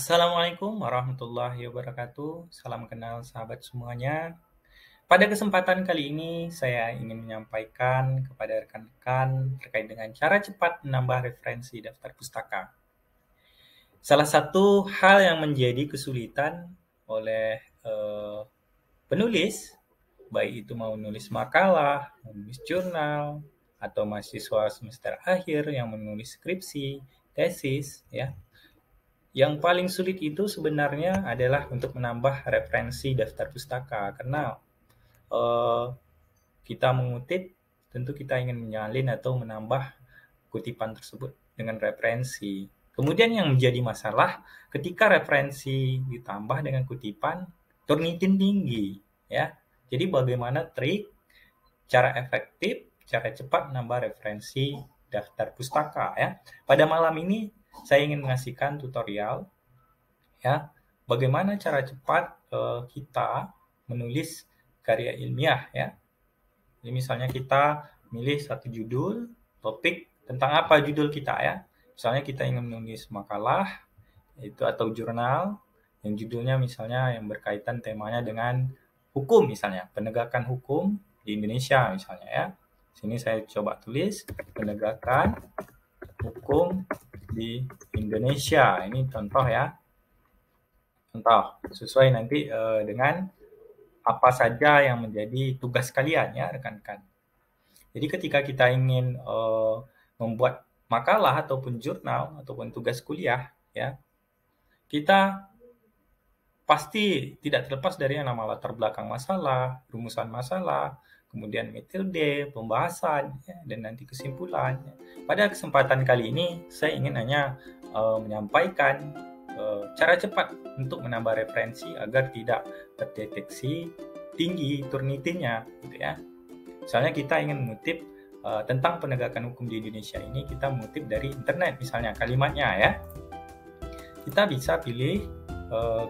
Assalamualaikum warahmatullahi wabarakatuh. Salam kenal sahabat semuanya. Pada kesempatan kali ini saya ingin menyampaikan kepada rekan-rekan terkait dengan cara cepat menambah referensi daftar pustaka. Salah satu hal yang menjadi kesulitan oleh penulis, baik itu mau nulis makalah, menulis jurnal, atau mahasiswa semester akhir yang menulis skripsi, tesis, ya. Yang paling sulit itu sebenarnya adalah untuk menambah referensi daftar pustaka karena kita mengutip, tentu kita ingin menyalin atau menambah kutipan tersebut dengan referensi. Kemudian yang menjadi masalah ketika referensi ditambah dengan kutipan Turnitin tinggi, ya. Jadi bagaimana trik, cara efektif, cara cepat menambah referensi daftar pustaka, ya. Pada malam ini saya ingin mengasihkan tutorial, ya, bagaimana cara cepat kita menulis karya ilmiah, ya. Jadi misalnya kita milih satu judul, topik tentang apa judul kita, ya. Misalnya kita ingin menulis makalah itu atau jurnal yang judulnya misalnya yang berkaitan temanya dengan hukum, misalnya penegakan hukum di Indonesia misalnya, ya. Sini saya coba tulis penegakan hukum di Indonesia. Ini contoh, ya. Contoh sesuai nanti dengan apa saja yang menjadi tugas kalian, ya rekan-rekan. Jadi ketika kita ingin membuat makalah ataupun jurnal ataupun tugas kuliah, ya, kita pasti tidak terlepas dari yang nama latar belakang masalah, rumusan masalah, kemudian metode, pembahasan, ya, dan nanti kesimpulan. Pada kesempatan kali ini saya ingin hanya menyampaikan cara cepat untuk menambah referensi agar tidak terdeteksi tinggi Turnitinnya, gitu ya. Misalnya kita ingin mengutip tentang penegakan hukum di Indonesia ini, kita mengutip dari internet misalnya kalimatnya, ya. Kita bisa pilih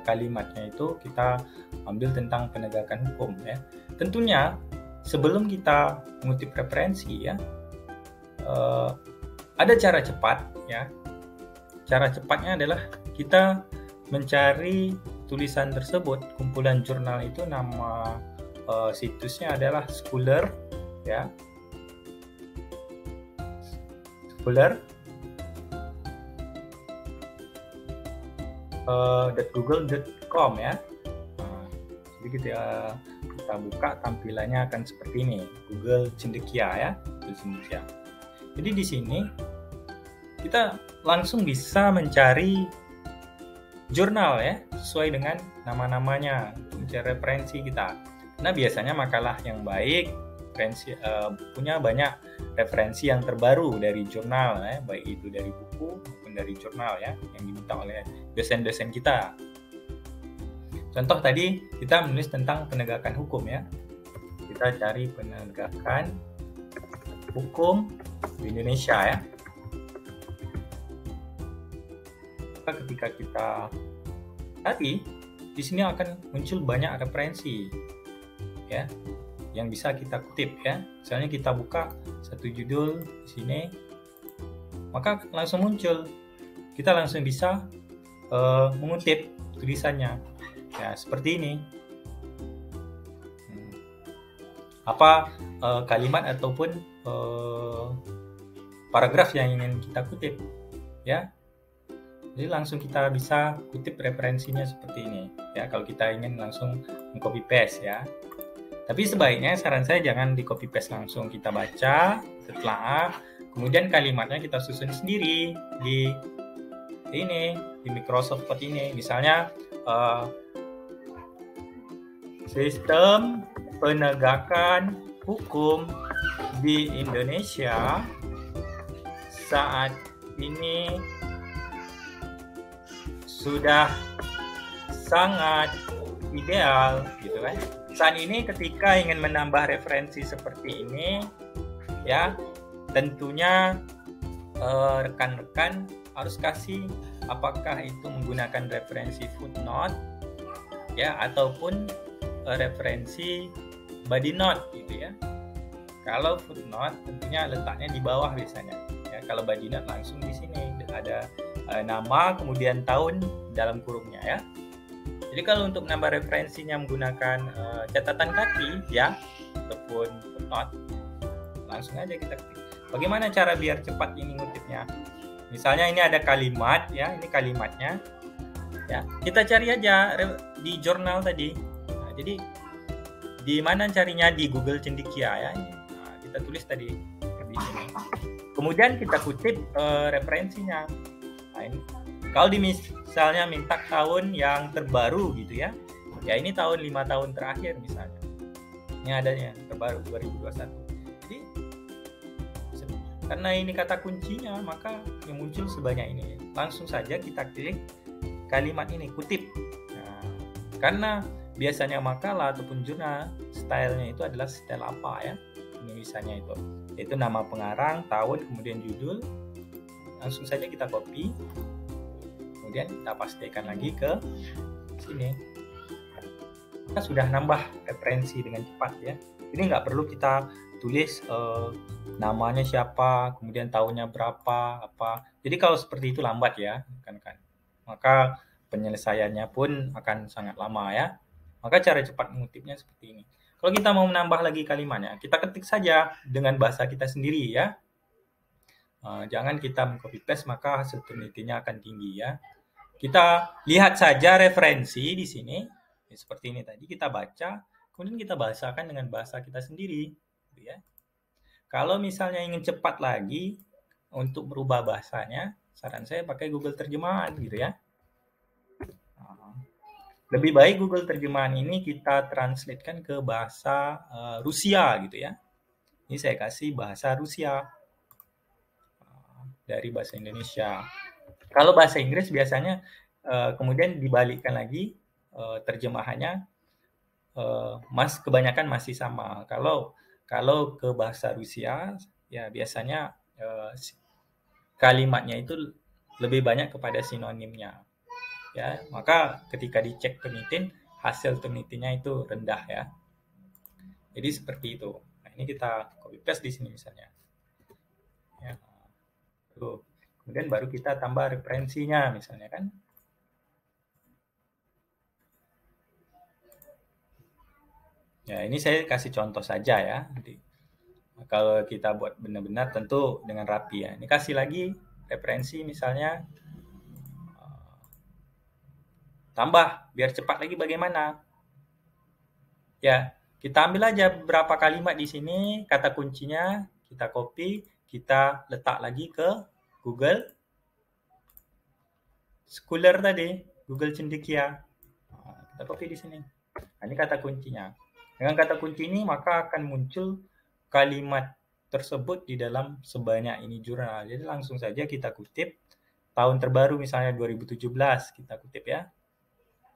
kalimatnya itu kita ambil tentang penegakan hukum, ya. Tentunya sebelum kita mengutip referensi, ya, ada cara cepat, ya. Cara cepatnya adalah kita mencari tulisan tersebut, kumpulan jurnal itu nama situsnya adalah Scholar, ya. Scholar.google.com, ya. Jadi kita buka, tampilannya akan seperti ini, Google Cendekia, ya. Google Cendekia. Jadi di sini kita langsung bisa mencari jurnal, ya, sesuai dengan nama-namanya, mencari referensi kita. Karena biasanya makalah yang baik punya banyak referensi yang terbaru dari jurnal, ya, baik itu dari buku maupun dari jurnal, ya, yang diminta oleh dosen-dosen kita. Contoh tadi kita menulis tentang penegakan hukum, ya. Kita cari penegakan hukum di Indonesia, ya. Ketika kita cari, di sini akan muncul banyak referensi, ya, yang bisa kita kutip, ya. Misalnya kita buka satu judul di sini, maka langsung muncul. Kita langsung bisa mengutip tulisannya, ya, seperti ini. Apa kalimat ataupun paragraf yang ingin kita kutip, ya. Jadi langsung kita bisa kutip referensinya seperti ini, ya, kalau kita ingin langsung meng-copy paste, ya. Tapi sebaiknya saran saya jangan di copy paste langsung, kita baca, kita telaah, kemudian kalimatnya kita susun sendiri di Microsoft Word ini. Misalnya sistem penegakan hukum di Indonesia saat ini sudah sangat ideal, gitu kan. Saat ini ketika ingin menambah referensi seperti ini, ya, tentunya rekan-rekan harus kasih apakah itu menggunakan referensi footnote, ya, ataupun referensi body note, gitu ya. Kalau footnote tentunya letaknya di bawah biasanya, ya. Kalau body note langsung di sini ada nama kemudian tahun dalam kurungnya ya. Jadi kalau untuk menambah referensinya menggunakan catatan kaki ya ataupun footnote, langsung aja kita ketik. Bagaimana cara biar cepat ini ngutipnya? Misalnya ini ada kalimat ya, ini kalimatnya ya. Kita cari aja di jurnal tadi. Nah, jadi di mana carinya? Di Google Cendekia ya. Nah, kita tulis tadi di sini. Kemudian kita kutip referensinya. Nah, ini kalau misalnya minta tahun yang terbaru gitu ya. Ya ini tahun 5 tahun terakhir misalnya. Ini adanya terbaru 2021. Jadi karena ini kata kuncinya, maka yang muncul sebanyak ini. Langsung saja kita klik kalimat ini, kutip. Nah, karena biasanya makalah ataupun jurnal stylenya itu adalah style apa ya penulisannya itu, yaitu nama pengarang, tahun, kemudian judul. Langsung saja kita copy, kemudian kita pastikan lagi ke sini. Kita sudah nambah referensi dengan cepat ya. Ini nggak perlu kita tulis namanya siapa, kemudian tahunnya berapa, apa. Jadi kalau seperti itu lambat ya, kan. Maka penyelesaiannya pun akan sangat lama ya. Maka cara cepat mengutipnya seperti ini. Kalau kita mau menambah lagi kalimatnya, kita ketik saja dengan bahasa kita sendiri ya. Jangan kita meng-copy paste, maka hasil penelitiannya akan tinggi ya. Kita lihat saja referensi di sini. Seperti ini tadi kita baca, kemudian kita bahasakan dengan bahasa kita sendiri. Gitu ya. Kalau misalnya ingin cepat lagi untuk merubah bahasanya, saran saya pakai Google Terjemahan gitu ya. Lebih baik Google Terjemahan ini kita translatekan ke bahasa Rusia gitu ya. Ini saya kasih bahasa Rusia dari bahasa Indonesia. Kalau bahasa Inggris biasanya kemudian dibalikkan lagi terjemahannya, kebanyakan masih sama. Kalau ke bahasa Rusia ya biasanya kalimatnya itu lebih banyak kepada sinonimnya. Ya, maka ketika dicek penelitian, hasil penelitiannya itu rendah ya. Jadi seperti itu. Nah, ini kita copy paste di sini misalnya. Ya. Kemudian baru kita tambah referensinya misalnya kan. Ya, ini saya kasih contoh saja ya. Nanti kalau kita buat benar-benar tentu dengan rapi ya. Ini kasih lagi referensi misalnya. Tambah biar cepat lagi bagaimana? Ya, kita ambil aja beberapa kalimat di sini, kata kuncinya, kita copy, kita letak lagi ke Google Scholar tadi, Google Cendekia. Kita copy di sini. Nah, ini kata kuncinya. Dengan kata kunci ini maka akan muncul kalimat tersebut di dalam sebanyak ini jurnal. Jadi langsung saja kita kutip tahun terbaru misalnya 2017, kita kutip ya.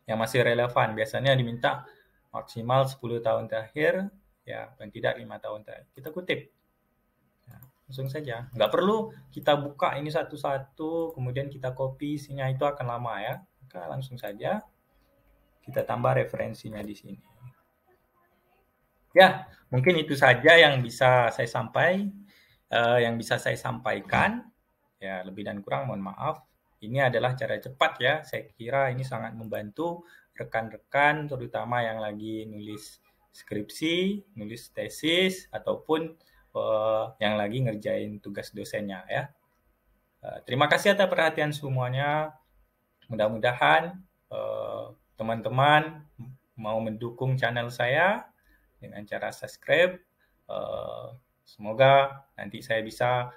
Yang masih relevan, biasanya diminta maksimal 10 tahun terakhir, ya, dan tidak 5 tahun terakhir. Kita kutip. Ya, langsung saja. Nggak perlu kita buka ini satu-satu, kemudian kita copy, isinya itu akan lama ya. Maka langsung saja kita tambah referensinya di sini. Ya, mungkin itu saja yang bisa saya sampaikan. Ya, lebih dan kurang mohon maaf. Ini adalah cara cepat ya. Saya kira ini sangat membantu rekan-rekan terutama yang lagi nulis skripsi, nulis tesis ataupun yang lagi ngerjain tugas dosennya ya. Terima kasih atas perhatian semuanya. Mudah-mudahan teman-teman mau mendukung channel saya dengan cara subscribe. Semoga nanti saya bisa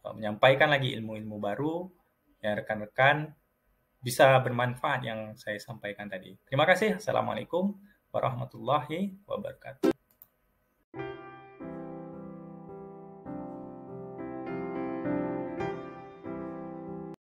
menyampaikan lagi ilmu-ilmu baru yang rekan-rekan bisa bermanfaat yang saya sampaikan tadi. Terima kasih. Assalamualaikum warahmatullahi wabarakatuh.